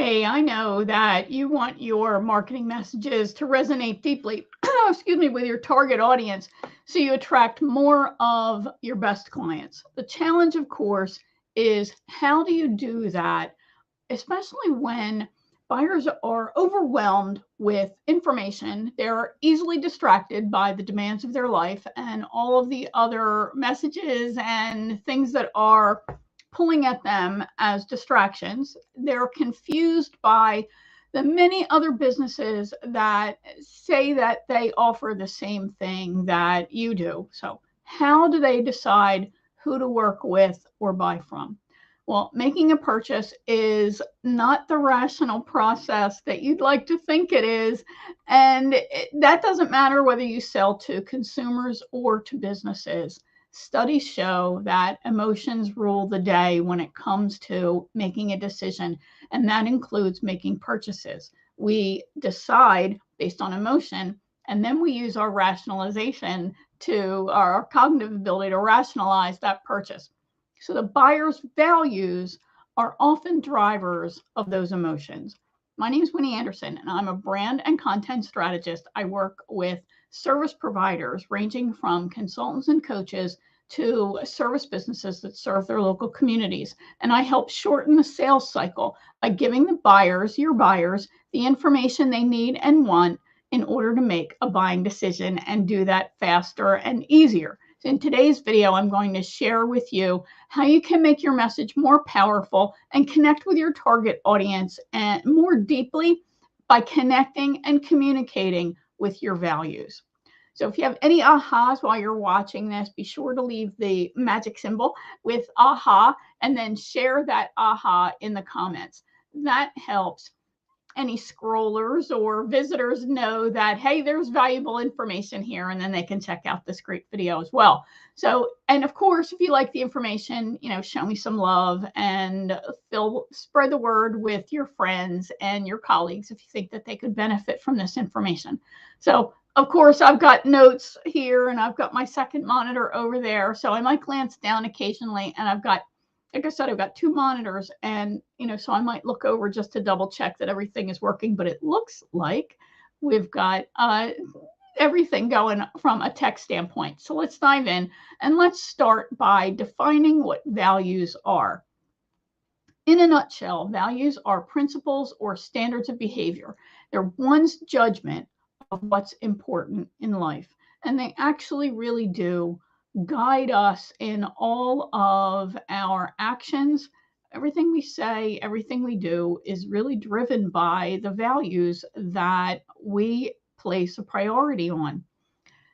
Hey, I know that you want your marketing messages to resonate deeply, excuse me, with your target audience so you attract more of your best clients. The challenge, of course, is how do you do that, especially when buyers are overwhelmed with information. They're easily distracted by the demands of their life and all of the other messages and things that are pulling at them as distractions. They're confused by the many other businesses that say that they offer the same thing that you do. So, how do they decide who to work with or buy from? Well, making a purchase is not the rational process that you'd like to think it is. And that doesn't matter whether you sell to consumers or to businesses. Studies show that emotions rule the day when it comes to making a decision, and that includes making purchases. We decide based on emotion, and then we use our rationalization to our cognitive ability to rationalize that purchase. So the buyer's values are often drivers of those emotions. My name is Winnie Anderson, and I'm a brand and content strategist. I work with service providers ranging from consultants and coaches to service businesses that serve their local communities. And I help shorten the sales cycle by giving the buyers, your buyers, the information they need and want in order to make a buying decision and do that faster and easier. So in today's video, I'm going to share with you how you can make your message more powerful and connect with your target audience and more deeply by connecting and communicating with your values. So if you have any ahas while you're watching this, be sure to leave the magic symbol with aha and then share that aha in the comments. That helps any scrollers or visitors know that, hey, there's valuable information here, and then they can check out this great video as well. So, and of course, if you like the information, show me some love and spread the word with your friends and your colleagues if you think that they could benefit from this information. So, of course, I've got notes here and I've got my second monitor over there. So I might glance down occasionally, and I've got, like I said, I've got two monitors, and so I might look over just to double check that everything is working, but it looks like we've got everything going from a tech standpoint. So let's dive in, and let's start by defining what values are. In a nutshell, values are principles or standards of behavior. They're one's judgment of what's important in life, and they actually really do guide us in all of our actions. Everything we say, everything we do is really driven by the values that we place a priority on.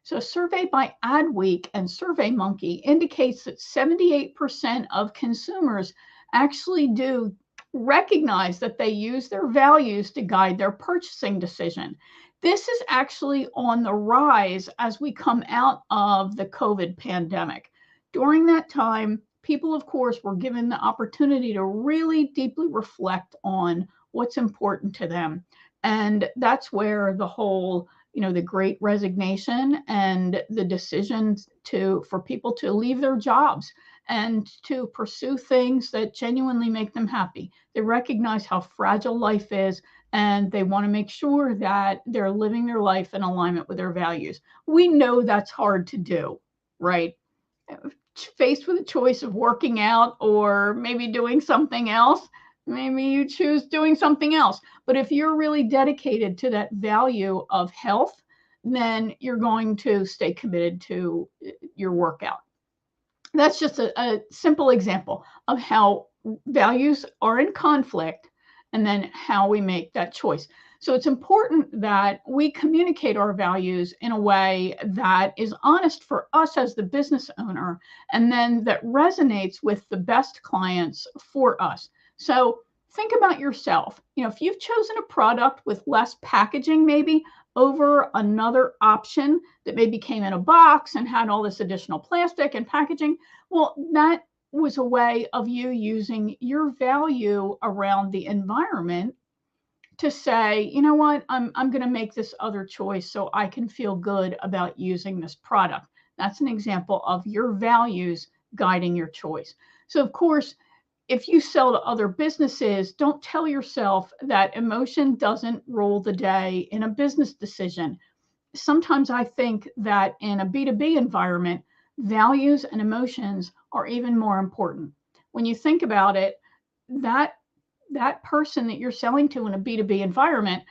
So a survey by Adweek and SurveyMonkey indicates that 78% of consumers actually do recognize that they use their values to guide their purchasing decision. This is actually on the rise as we come out of the COVID pandemic. During that time, people, of course, were given the opportunity to really deeply reflect on what's important to them. And that's where the whole, the great resignation and the decisions for people to leave their jobs and to pursue things that genuinely make them happy. They recognize how fragile life is, and they want to make sure that they're living their life in alignment with their values. We know that's hard to do, right? Faced with a choice of working out or maybe doing something else, maybe you choose doing something else. But if you're really dedicated to that value of health, then you're going to stay committed to your workout. That's just a simple example of how values are in conflict and then how we make that choice. So it's important that we communicate our values in a way that is honest for us as the business owner, and then that resonates with the best clients for us. So think about yourself. If you've chosen a product with less packaging, maybe over another option that maybe came in a box and had all this additional plastic and packaging, well, that was a way of you using your value around the environment to say, you know what, I'm going to make this other choice so I can feel good about using this product. That's an example of your values guiding your choice. So, of course, if you sell to other businesses, don't tell yourself that emotion doesn't rule the day in a business decision. Sometimes I think that in a B2B environment, values and emotions are even more important. When you think about it, that that person that you're selling to in a B2B environment,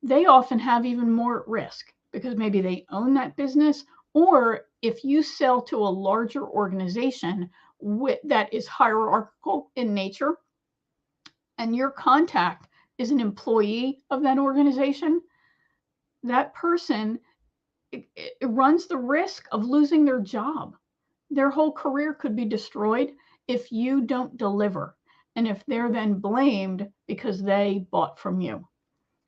they often have even more risk because maybe they own that business, or if you sell to a larger organization that is hierarchical in nature and your contact is an employee of that organization, that person it runs the risk of losing their job. Their whole career could be destroyed if you don't deliver, and if they're then blamed because they bought from you.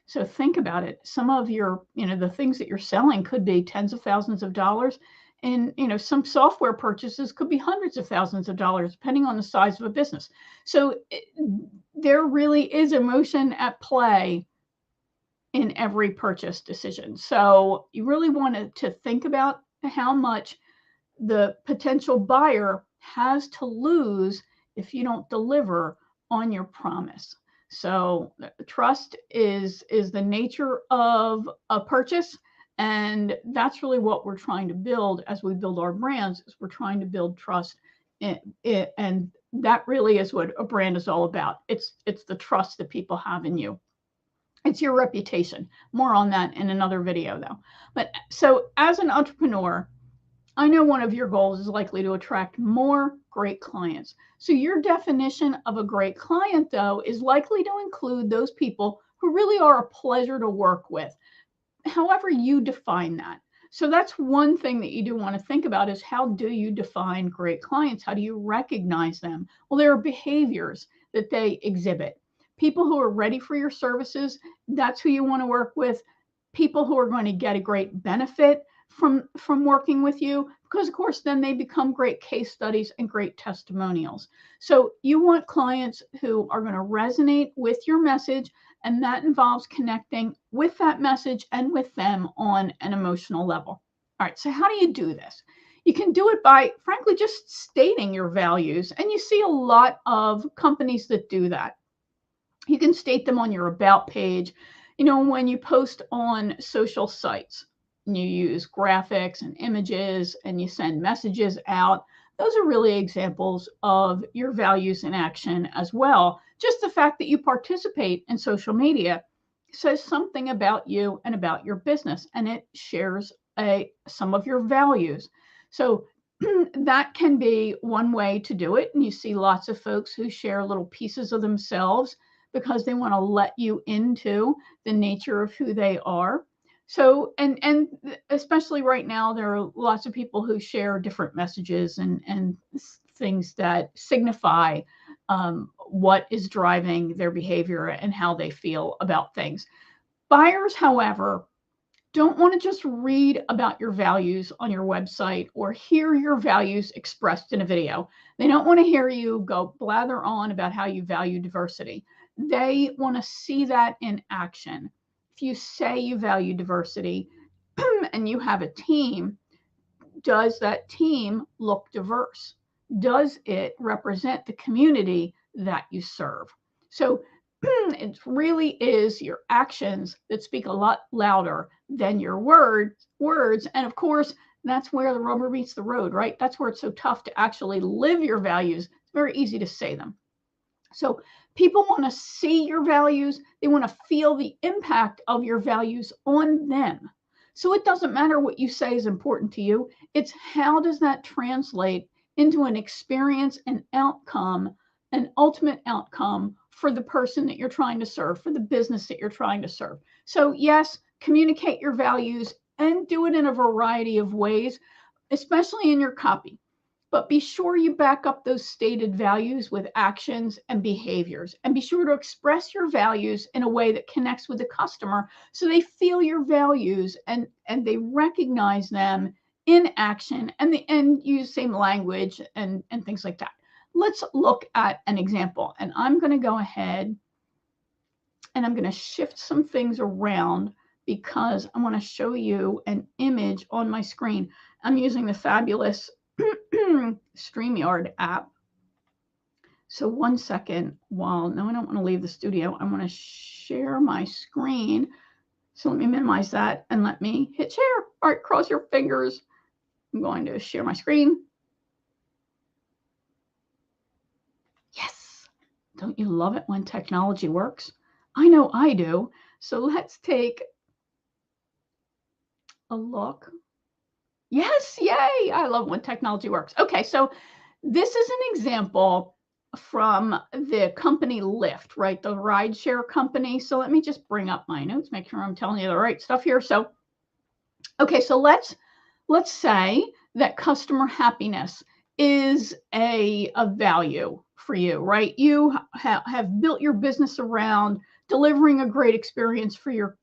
So think about it. Some of your, the things that you're selling could be tens of thousands of dollars. And, some software purchases could be hundreds of thousands of dollars, depending on the size of a business. So there really is emotion at play in every purchase decision. So you really want to think about how much the potential buyer has to lose if you don't deliver on your promise. So trust is the nature of a purchase, and that's really what we're trying to build as we build our brands. Is we're trying to build trust, and that really is what a brand is all about. It's the trust that people have in you. It's your reputation. More on that in another video, though. But so as an entrepreneur, I know one of your goals is likely to attract more great clients. So your definition of a great client, though, is likely to include those people who really are a pleasure to work with, however you define that. So that's one thing that you do want to think about is how do you define great clients? How do you recognize them? Well, there are behaviors that they exhibit. People who are ready for your services, that's who you want to work with. People who are going to get a great benefit from working with you, because of course then they become great case studies and great testimonials. So you want clients who are going to resonate with your message, and that involves connecting with that message and with them on an emotional level. All right, so how do you do this? You can do it by, frankly, just stating your values, and you see a lot of companies that do that. You can state them on your about page. When you post on social sites, and you use graphics and images and you send messages out, those are really examples of your values in action as well. Just the fact that you participate in social media says something about you and about your business, and it shares some of your values. So that can be one way to do it. And you see lots of folks who share little pieces of themselves because they want to let you into the nature of who they are. So, and especially right now, there are lots of people who share different messages and things that signify what is driving their behavior and how they feel about things. Buyers, however, don't want to just read about your values on your website or hear your values expressed in a video. They don't want to hear you go blather on about how you value diversity. They want to see that in action. If you say you value diversity and you have a team, does that team look diverse? Does it represent the community that you serve? So it really is your actions that speak a lot louder than your words. And of course, that's where the rubber meets the road, right? That's where it's so tough to actually live your values. It's very easy to say them. So people want to see your values. They want to feel the impact of your values on them. So it doesn't matter what you say is important to you. It's how does that translate into an experience, an outcome, an ultimate outcome for the person that you're trying to serve, for the business that you're trying to serve. So yes, communicate your values and do it in a variety of ways, especially in your copy. But be sure you back up those stated values with actions and behaviors, and be sure to express your values in a way that connects with the customer so they feel your values and they recognize them in action and use same language and things like that. Let's look at an example, and I'm going to go ahead and I'm going to shift some things around because I want to show you an image on my screen. I'm using the fabulous StreamYard app. So 1 second no, I don't want to leave the studio. I want to share my screen. So let me minimize that and let me hit share. All right, cross your fingers. I'm going to share my screen. Yes. Don't you love it when technology works? I know I do. So let's take a look. Yes, yay. I love when technology works. Okay, so this is an example from the company Lyft, right? The rideshare company. So let me just bring up my notes, make sure I'm telling you the right stuff here. So, okay, so let's say that customer happiness is a value for you, right? You have built your business around delivering a great experience for your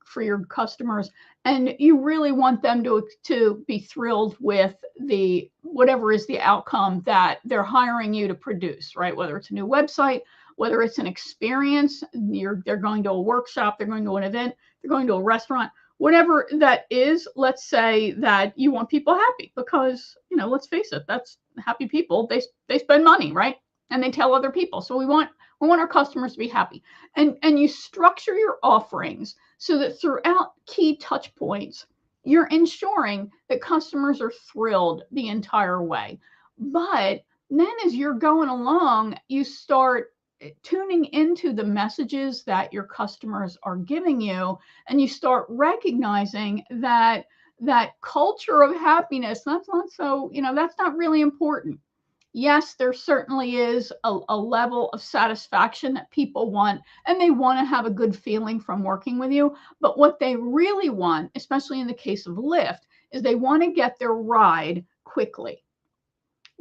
customers, and you really want them to be thrilled with the whatever is the outcome that they're hiring you to produce, right? Whether it's a new website, whether it's an experience, they're going to a workshop, they're going to an event, they're going to a restaurant, whatever that is. Let's say that you want people happy because, let's face it, that's happy people. They spend money, right? And they tell other people. So we want our customers to be happy. And you structure your offerings so that throughout key touch points, you're ensuring that customers are thrilled the entire way. But then as you're going along, you start tuning into the messages that your customers are giving you, and you start recognizing that culture of happiness, that's not really important. Yes, there certainly is a level of satisfaction that people want, and they want to have a good feeling from working with you. But what they really want, especially in the case of Lyft, is they want to get their ride quickly.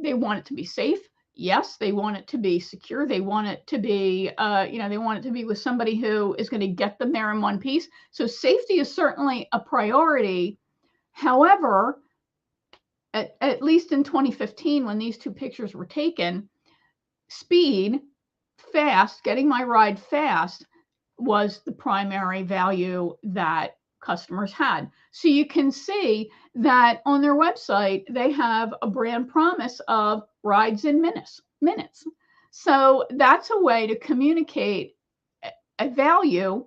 They want it to be safe. Yes, they want it to be secure. They want it to be, they want it to be with somebody who is going to get them there in one piece. So safety is certainly a priority. However, at least in 2015, when these two pictures were taken, speed, fast, getting my ride fast was the primary value that customers had. So you can see that on their website, they have a brand promise of rides in minutes. So that's a way to communicate a value.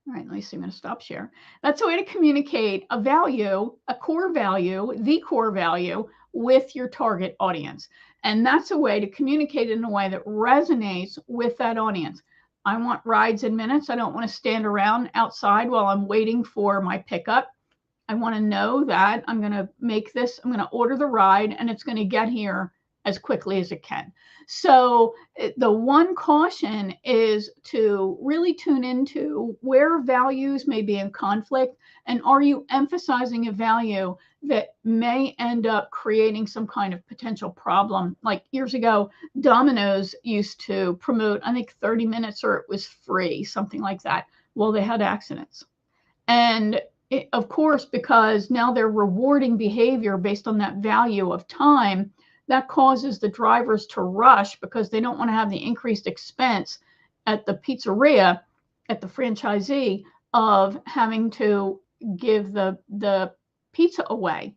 All right, let me see, I'm going to stop share. That's a way to communicate a value, a core value, the core value with your target audience. And that's a way to communicate in a way that resonates with that audience. I want rides in minutes. I don't want to stand around outside while I'm waiting for my pickup. I want to know that I'm going to order the ride, and it's going to get here as quickly as it can. So the one caution is to really tune into where values may be in conflict, and are you emphasizing a value that may end up creating some kind of potential problem? Like years ago, Domino's used to promote, I think 30 minutes or it was free, something like that. Well, they had accidents. And of course, because now they're rewarding behavior based on that value of time, that causes the drivers to rush because they don't want to have the increased expense at the pizzeria, at the franchisee, of having to give the pizza away.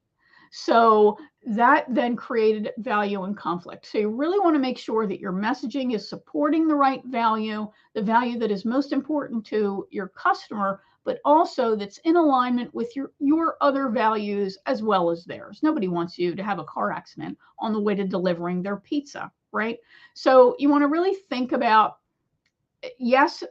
So that then created value and conflict. So you really want to make sure that your messaging is supporting the right value, the value that is most important to your customer, but also that's in alignment with your other values as well as theirs. Nobody wants you to have a car accident on the way to delivering their pizza, right? So you want to really think about, yes,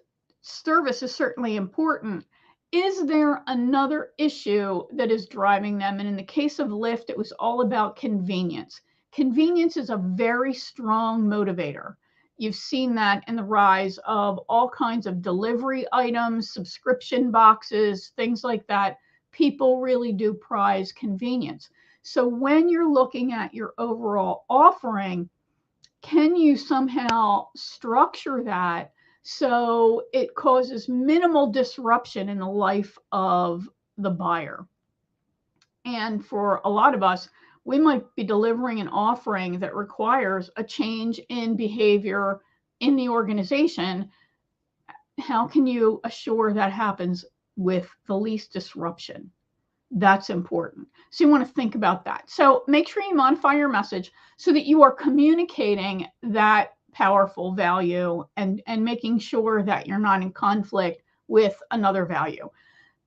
service is certainly important. Is there another issue that is driving them? And in the case of Lyft, it was all about convenience. Convenience is a very strong motivator. You've seen that in the rise of all kinds of delivery items, subscription boxes, things like that. People really do prize convenience. So when you're looking at your overall offering, can you somehow structure that so it causes minimal disruption in the life of the buyer? And for a lot of us, we might be delivering an offering that requires a change in behavior in the organization. How can you assure that happens with the least disruption? That's important. So you want to think about that. So make sure you modify your message so that you are communicating that powerful value and making sure that you're not in conflict with another value.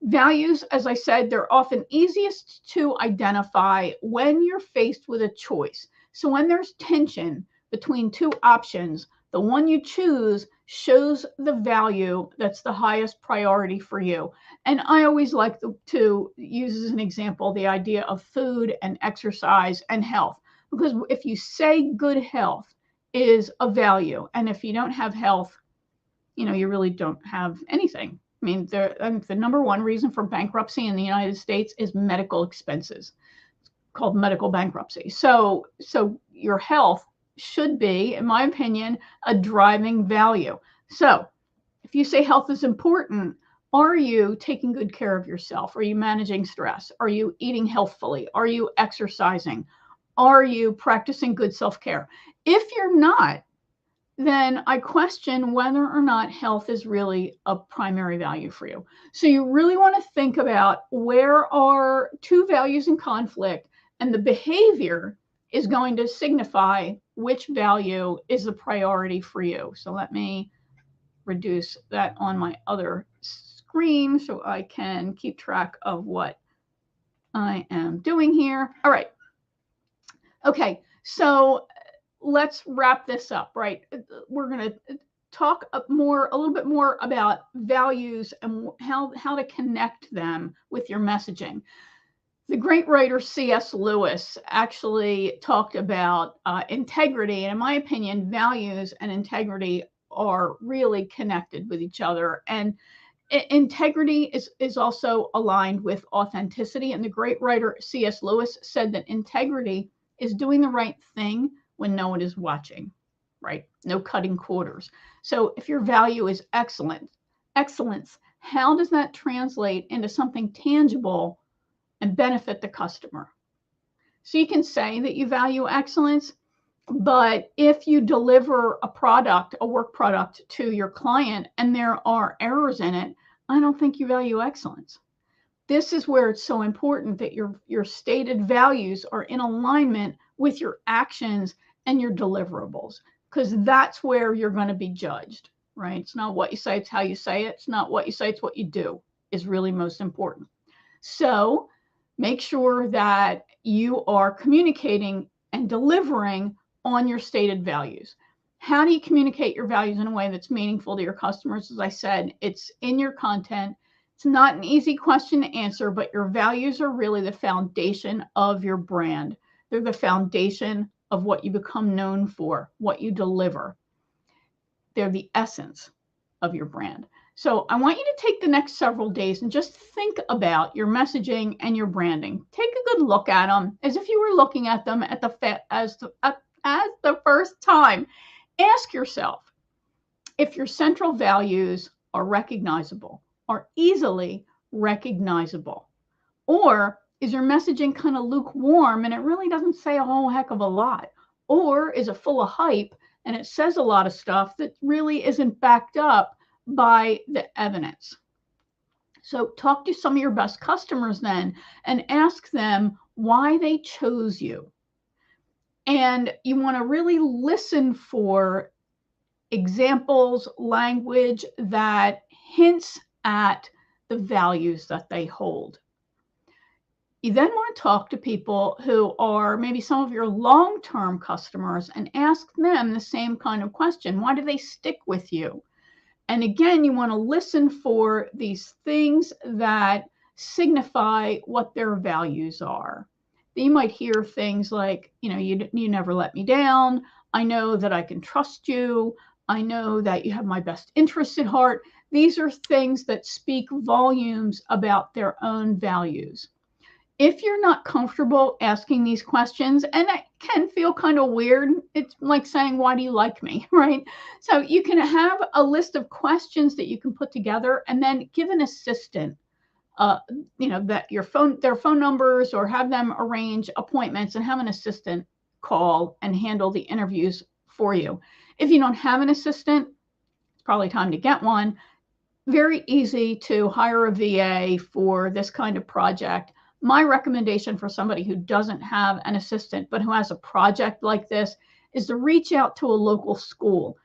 Values, as I said, they're often easiest to identify when you're faced with a choice. So when there's tension between two options, the one you choose shows the value that's the highest priority for you. And I always like to use as an example the idea of food and exercise and health. Because if you say good health is a value, and if you don't have health, you really don't have anything. I mean, the number one reason for bankruptcy in the United States is medical expenses. It's called medical bankruptcy. So your health should be, in my opinion, a driving value. So if you say health is important, are you taking good care of yourself? Are you managing stress? Are you eating healthfully? Are you exercising? Are you practicing good self-care? If you're not, then I question whether or not health is really a primary value for you. So you really want to think about where are two values in conflict, and the behavior is going to signify which value is the priority for you. So let me reduce that on my other screen so I can keep track of what I am doing here. All right. Okay, so let's wrap this up, right? We're going to talk a little bit more about values and how to connect them with your messaging. The great writer C.S. Lewis actually talked about integrity. And in my opinion, values and integrity are really connected with each other. And integrity is also aligned with authenticity. And the great writer C.S. Lewis said that integrity is doing the right thing when no one is watching, right? No cutting corners. So if your value is excellence, how does that translate into something tangible and benefit the customer? So you can say that you value excellence, but if you deliver a product, a work product to your client and there are errors in it, I don't think you value excellence. This is where it's so important that your stated values are in alignment with your actions and your deliverables, because that's where you're going to be judged, right? It's not what you say, it's how you say it. It's not what you say, it's what you do is really most important. So make sure that you are communicating and delivering on your stated values. How do you communicate your values in a way that's meaningful to your customers? As I said, it's in your content. It's not an easy question to answer, but your values are really the foundation of your brand. They're the foundation of what you become known for, what you deliver. They're the essence of your brand. So I want you to take the next several days and just think about your messaging and your branding. Take a good look at them as if you were looking at them at as the first time. Ask yourself if your central values are recognizable, are easily recognizable, or is your messaging kind of lukewarm and it really doesn't say a whole heck of a lot, or is it full of hype and it says a lot of stuff that really isn't backed up by the evidence? So talk to some of your best customers then and ask them why they chose you. And you want to really listen for examples, language that hints at the values that they hold. You then want to talk to people who are maybe some of your long-term customers and ask them the same kind of question. Why do they stick with you? And again, you want to listen for these things that signify what their values are. You might hear things like, you never let me down. I know that I can trust you. I know that you have my best interests at heart. These are things that speak volumes about their own values. If you're not comfortable asking these questions, and it can feel kind of weird, it's like saying, why do you like me, right? So you can have a list of questions that you can put together and then give an assistant, that their phone numbers, or have them arrange appointments and have an assistant call and handle the interviews for you. If you don't have an assistant, it's probably time to get one. Very easy to hire a VA for this kind of project. My recommendation for somebody who doesn't have an assistant, but who has a project like this, is to reach out to a local school.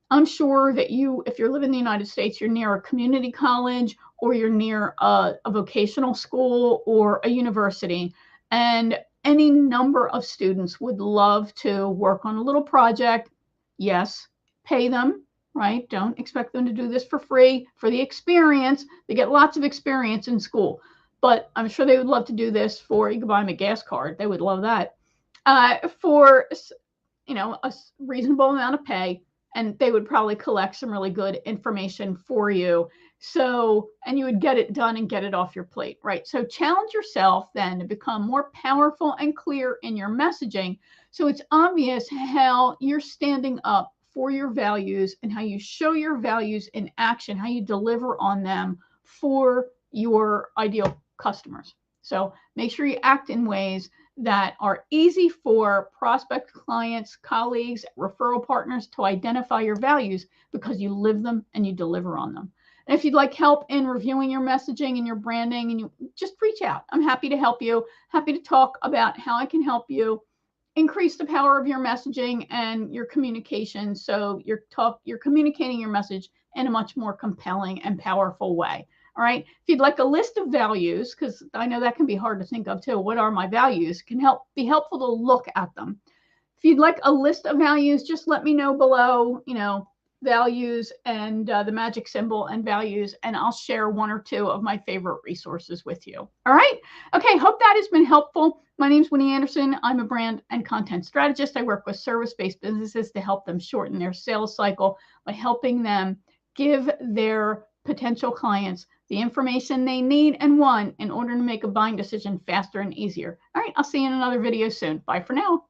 I'm sure that you, if you're living in the United States, you're near a community college or you're near a vocational school or a university. And any number of students would love to work on a little project. Yes, pay them, right? Don't expect them to do this for free for the experience. They get lots of experience in school, but I'm sure they would love to do this for, you can buy them a gas card. They would love that. For, a reasonable amount of pay, and they would probably collect some really good information for you. So, and you would get it done and get it off your plate, right? So challenge yourself then to become more powerful and clear in your messaging. So it's obvious how you're standing up for your values and how you show your values in action, how you deliver on them for your ideal customers. So make sure you act in ways that are easy for prospect clients, colleagues, referral partners to identify your values because you live them and you deliver on them. And if you'd like help in reviewing your messaging and your branding, and you just reach out. I'm happy to help you, happy to talk about how I can help you increase the power of your messaging and your communication so you're communicating your message in a much more compelling and powerful way. All right. If you'd like a list of values, because I know that can be hard to think of too. What are my values? Can be helpful to look at them. If you'd like a list of values, just let me know below, values and the magic symbol and values, and I'll share one or two of my favorite resources with you. All right. Okay. Hope that has been helpful. My name is Winnie Anderson. I'm a brand and content strategist. I work with service-based businesses to help them shorten their sales cycle by helping them give their potential clients the information they need and want in order to make a buying decision faster and easier. All right, I'll see you in another video soon. Bye for now.